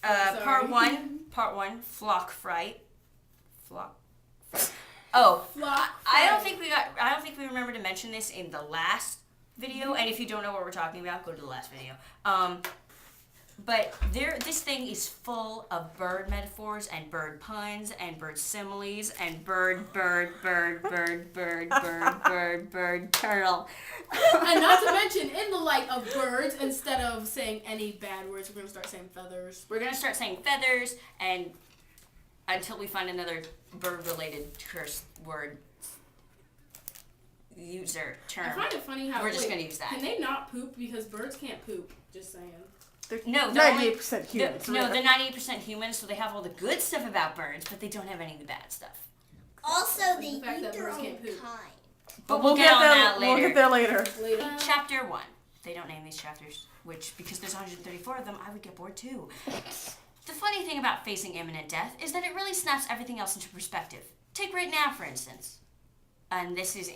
Part one, flock fright. Flock. Oh, Flock I don't think we remember to mention this in the last video. And if you don't know what we're talking about, go to the last video. But this thing is full of bird metaphors and bird puns and bird similes and bird, turtle. And not to mention, in the light of birds, instead of saying any bad words, we're going to start saying feathers. We're going to start saying feathers and until we find another bird-related curse word. User term. I find it funny how we're just going to use that. Can they not poop? Because birds can't poop. Just saying. They're 98% humans. They're 98% humans, so they have all the good stuff about birds, but they don't have any of the bad stuff. Also, they eat fact that their birds own can't poop. kind. But we'll get on that later. We'll get there later. Chapter 1. They don't name these chapters, which, because there's 134 of them, I would get bored too. The funny thing about facing imminent death is that it really snaps everything else into perspective. Take right now, for instance. And this is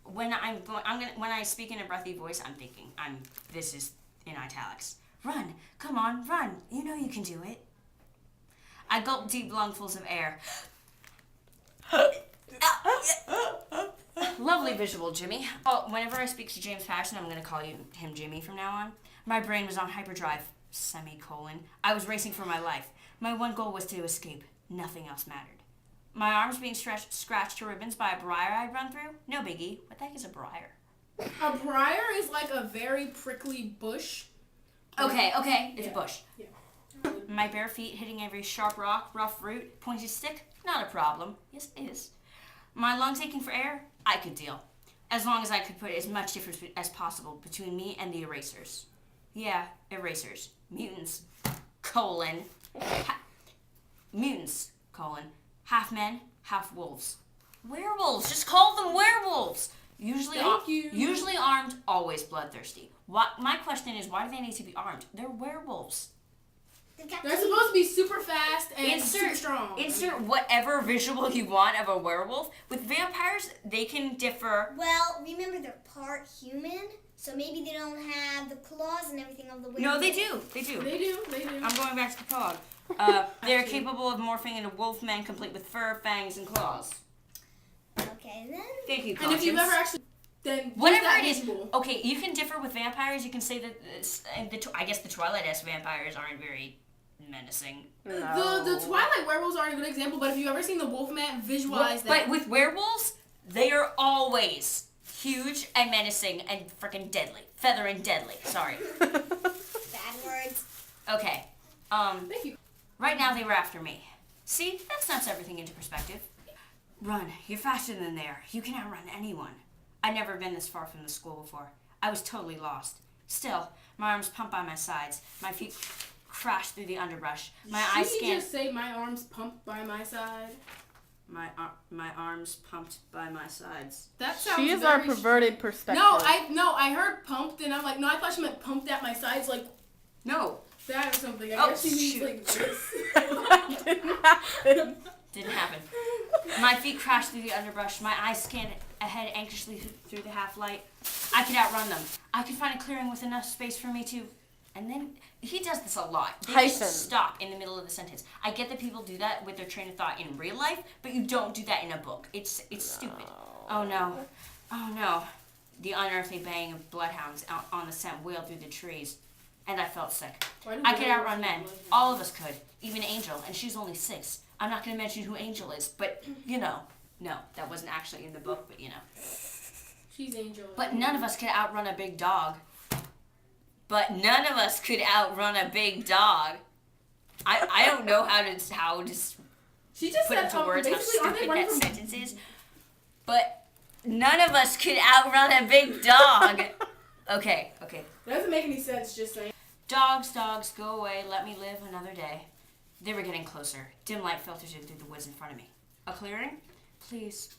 when when I speak in a breathy voice, I'm thinking, this is in italics. Run, come on, run. You know you can do it. I gulp deep lungfuls of air. Lovely visual, Jimmy. Oh, whenever I speak to James Patterson, I'm going to call him Jimmy from now on. My brain was on hyperdrive, semicolon. I was racing for my life. My one goal was to escape. Nothing else mattered. My arms being scratched to ribbons by a briar I'd run through? No biggie. What the heck is a briar? A briar is like a very prickly bush. Okay, it's a bush. Yeah. My bare feet hitting every sharp rock, rough root, pointed stick? Not a problem. Yes, it is. My lungs aching for air? I could deal. As long as I could put as much difference as possible between me and the erasers. Yeah, erasers. Mutants. Mutants. Half men, half wolves. Werewolves. Just call them werewolves. Usually armed, always bloodthirsty. My question is, why do they need to be armed? They're werewolves. They're supposed to be super fast and super strong. Insert whatever visual you want of a werewolf. With vampires, they can differ. Well, remember they're part human, so maybe they don't have the claws and everything of the werewolf. No, they do. They do. I'm going back to the prologue. They're capable of morphing into wolf men, complete with fur, fangs, and claws. Okay, then. Thank you, And if you've ever actually... Then whatever it is, okay, you can differ with vampires. You can say that I guess the Twilight-esque vampires aren't very menacing. No. The Twilight werewolves are a good example, but if you've ever seen the Wolfman, visualize that. But with werewolves, they are always huge and menacing and freaking deadly. Feather and deadly. Sorry. Bad words. Okay. Thank you. Right now they were after me. See, that snaps everything into perspective. Run. You're faster than they are. You can outrun anyone. I'd never been this far from the school before. I was totally lost. Still, my arms pumped by my sides. My feet crashed through the underbrush. My eyes scanned. Did you just say my arms pumped by my side? My arms pumped by my sides. That sounds She is our perverted perspective. I heard pumped and I'm like, no, I thought she meant pumped at my sides, like no. That or something. I guess she means like this. Didn't happen. My feet crashed through the underbrush. My eyes scanned ahead anxiously through the half-light. I could outrun them. I could find a clearing with enough space for me to... And then, he does this a lot. They just stop in the middle of the sentence. I get that people do that with their train of thought in real life, but you don't do that in a book. It's stupid. Oh no. The unearthly baying of bloodhounds out on the scent wailed through the trees. And I felt sick. I could outrun men. All of us could. Even Angel, and she's only 6. I'm not going to mention who Angel is, but, you know. No, that wasn't actually in the book, but, you know. She's Angel. But none of us could outrun a big dog. I don't know how to she just put said, into words how stupid that from... sentence is. But none of us could outrun a big dog. Okay. That doesn't make any sense, just saying. Dogs, go away. Let me live another day. They were getting closer. Dim light filters in through the woods in front of me. A clearing? Please.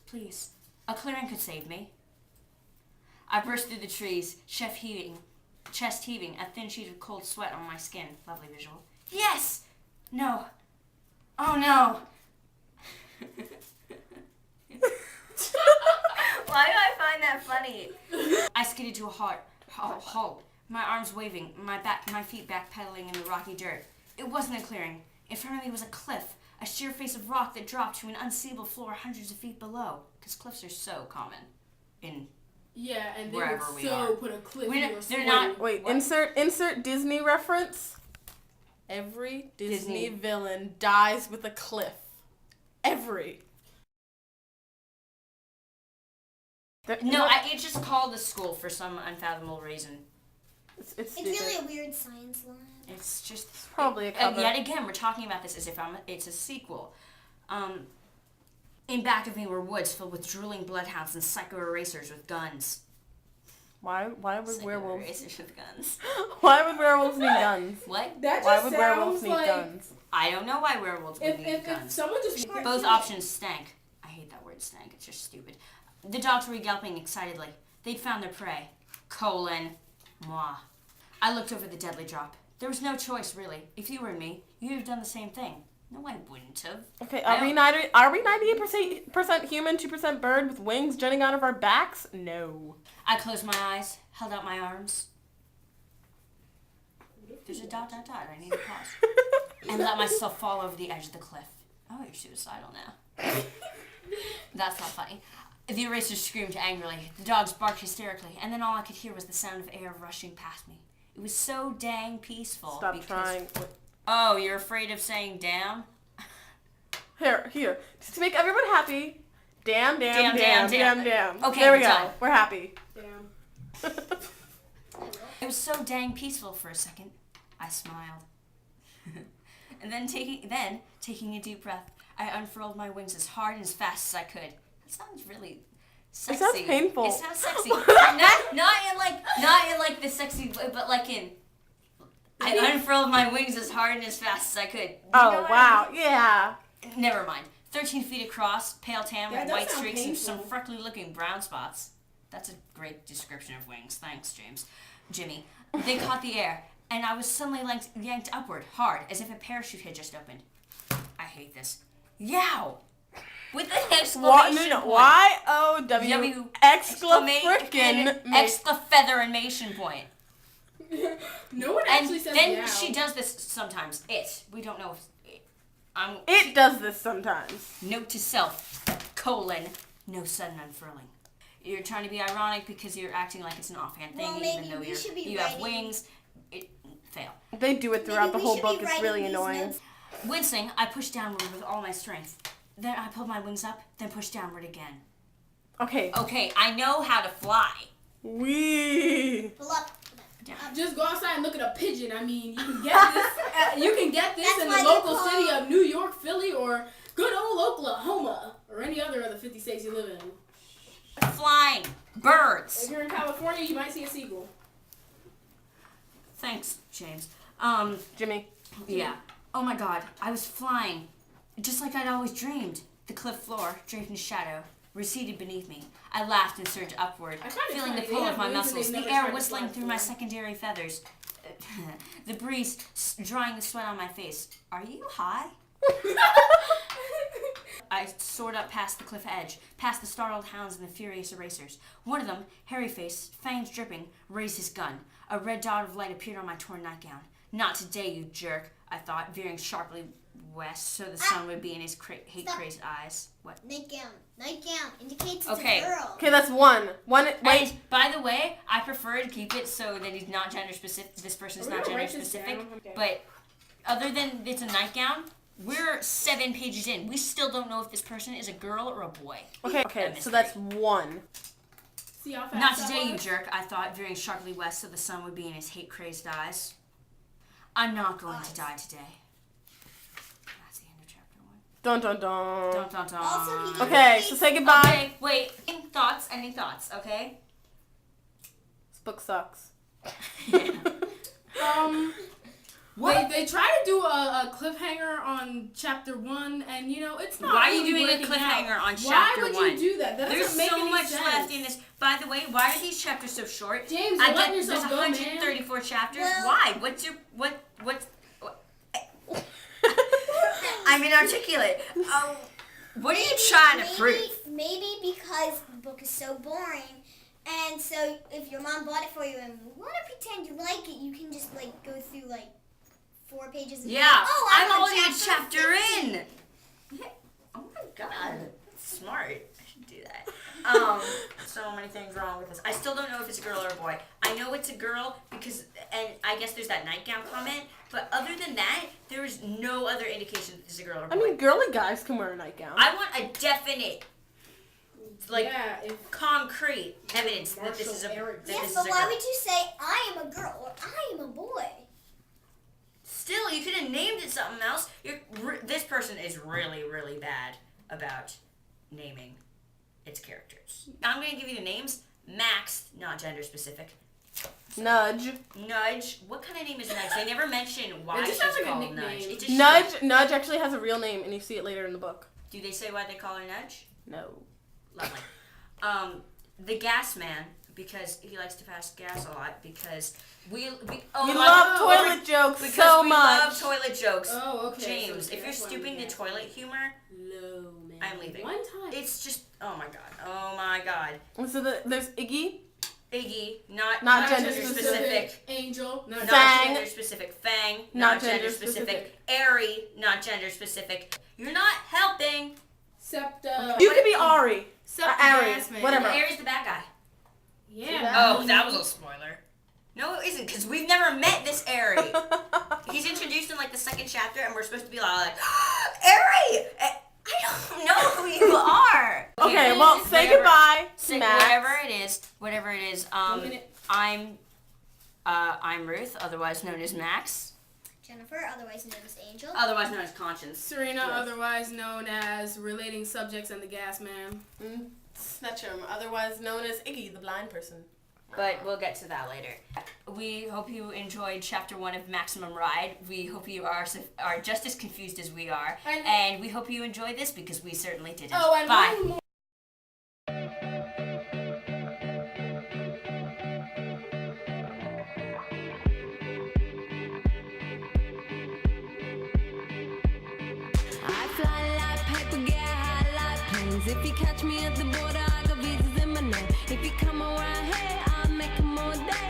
A clearing could save me. I burst through the trees, chest heaving, a thin sheet of cold sweat on my skin. Lovely visual. Yes! No. Oh no. Why do I find that funny? I skidded to a halt. My arms waving, my feet backpedaling in the rocky dirt. It wasn't a clearing. In front of me was a cliff, a sheer face of rock that dropped to an unseeable floor hundreds of feet below. Because cliffs are so common in Yeah, and they wherever would we are. put a cliff We're in not- your they're swing. not- Wait, What? insert Disney reference. Every Disney villain dies with a cliff. Every. No, it's just called the school for some unfathomable reason. It's It's stupid. really a weird science lab. It's just Probably a and cover. yet again, we're talking about this as if it's a sequel. In back of me were woods filled with drooling bloodhounds and psycho erasers with guns. Why would Psycho werewolves? erasers with guns. Why would werewolves need guns? What? That Why just would werewolves sounds need like guns? I don't know why werewolves would need if guns. someone just Both options stank. I hate that word stank. It's just stupid. The dogs were yelping excitedly. They'd found their prey. Moi. I looked over the deadly drop. There was no choice, really. If you were me, you'd have done the same thing. No, I wouldn't have. Okay, I are we 98% human, 2% bird with wings jutting out of our backs? No. I closed my eyes, held out my arms. There's a ... I need to pause. And let myself fall over the edge of the cliff. Oh, you're suicidal now. That's not funny. The erasers screamed angrily. The dogs barked hysterically. And then all I could hear was the sound of air rushing past me. It was so dang peaceful. Stop trying. Oh, you're afraid of saying damn? Here. Just to make everyone happy. Damn. Okay, there we we're go. done. We're happy. Damn. It was so dang peaceful for a second. I smiled. And then taking a deep breath, I unfurled my wings as hard and as fast as I could. That sounds really sexy. It sounds painful. It sounds sexy. not in like the sexy way, but like in I unfurled my wings as hard and as fast as I could. You know Oh, what wow. Yeah. Never mind. 13 feet across, pale tan That with does white sound streaks and some painful. freckly looking brown spots. That's a great description of wings. Thanks, Jimmy. They caught the air, and I was suddenly yanked upward, hard, as if a parachute had just opened. I hate this. Yow! With an exclamation point. Y-O-W Exclamation point. No one And actually says then yeah. she does this sometimes. We don't know if It does this sometimes. Note to self, no sudden unfurling. You're trying to be ironic because you're acting like it's an offhand thing, Well, even maybe though we should be you have writing- wings. Fail. They do it throughout Maybe the we whole should be book. It's writing really these annoying. notes. Wincing, I pushed downward with all my strength. Then I pulled my wings up, then pushed downward again. Okay. Okay, I know how to fly. Wee. Pull up. Just go outside and look at a pigeon. I mean, you can get this. You can get this That's in why the they local call- city of New York, Philly, or good old Oklahoma, or any other of the 50 states you live in. Flying. Birds. If you're in California, you might see a seagull. Thanks, James. Jimmy. Yeah. Oh my god, I was flying. Just like I'd always dreamed. The cliff floor, draped in shadow, receded beneath me. I laughed and surged upward, I find it feeling the funny, pull they of my have wings and muscles, they've the never tried air to whistling fly through my before. secondary feathers, the breeze drying the sweat on my face. Are you high? I soared up past the cliff edge, past the startled hounds and the furious erasers. One of them, hairy-faced, fangs dripping, raised his gun. A red dot of light appeared on my torn nightgown. Not today, you jerk, I thought, veering sharply west so the sun would be in his hate-crazed eyes. What? Nightgown. Nightgown indicates it's Okay. a girl. Okay, that's one. Wait. And by the way, I prefer to keep it so that he's not gender specific. This person's Are we not gonna gender write this specific. down? Okay. But other than it's a nightgown, we're 7 pages in. We still don't know if this person is a girl or a boy. Okay, so that's one. See how fast Not that today, you was? jerk, I thought, veering sharply west so the sun would be in his hate-crazed eyes. I'm not going to die today. That's the end of chapter 1. Dun dun dun. Dun, dun, dun. Also, he didn't Okay, say- so say goodbye. Okay, wait. Any thoughts, okay? This book sucks. They try to do a cliffhanger on chapter 1, and it's not. Why are you really doing a working cliffhanger out. on chapter Why would 1? you do that? That There's doesn't make so any much sense. left in this. By the way, why are these chapters so short? James, I you're letting get yourself there's go, man. 134 chapters. Well- Why? What's I'm inarticulate. What are you trying to prove? Maybe because the book is so boring, and so if your mom bought it for you and you want to pretend you like it, you can just go through 4 pages. Yeah, Oh, I'm on already a chapter chapter 15. in. Yeah. Oh my god, that's smart. I should do that. So many things wrong with this. I still don't know if it's a girl or a boy. I know it's a girl because, and I guess there's that nightgown comment. But other than that, there is no other indication that it's a girl or a boy. I mean, girly guys can wear a nightgown. I want a definite, like, yeah, if concrete evidence that this is a Eric- that Yes, this is but a why girl. would you say I am a girl or I am a boy? Still, you could have named it something else. This person is really, really bad about naming its characters. I'm going to give you the names. Max, not gender specific. Nudge. Nudge. What kind of name is Nudge? They never mention why It she's just sounds like a called nickname. Nudge. It just Nudge actually has a real name, and you see it later in the book. Do they say why they call her Nudge? No. Lovely. The Gas Man, because he likes to pass gas a lot, because we love toilet jokes because so we much. love toilet jokes. Oh, okay. James, so if you're that's why stooping we to got toilet humor, low, man. I'm leaving. One time. it's just, oh my god. Oh my god. And so there's Iggy. Iggy, not gender specific. Angel, not Not Fang. gender specific. Fang, Not not gender gender specific. specific. Airy, not gender specific. You're not helping. Septa. You could be Ari. Septa Ari, Gas Man. whatever. Airy's the bad guy. Yeah. Oh, that was a spoiler. No, it isn't, because we've never met this Airy. He's introduced in like the second chapter, and we're supposed to be all like, Airy! I don't know who you are. Okay, well, say whatever. goodbye to Say Max. whatever it is. minute. I'm Ruth, otherwise known as Max, Jennifer, otherwise known as Angel. otherwise known as Conscience. Serena, Yes. otherwise known as Relating Subjects and the Gas Man. S-netchem, otherwise known as Iggy, the blind person. But we'll get to that later. We hope you enjoyed chapter 1 of Maximum Ride. We hope you are just as confused as we are. And we hope you enjoy this because we certainly didn't. Oh, and Bye. one more. I fly like paper, get high like planes. If you catch me at the border, I got visas in my name. If you come around here, I'll make 'em all day.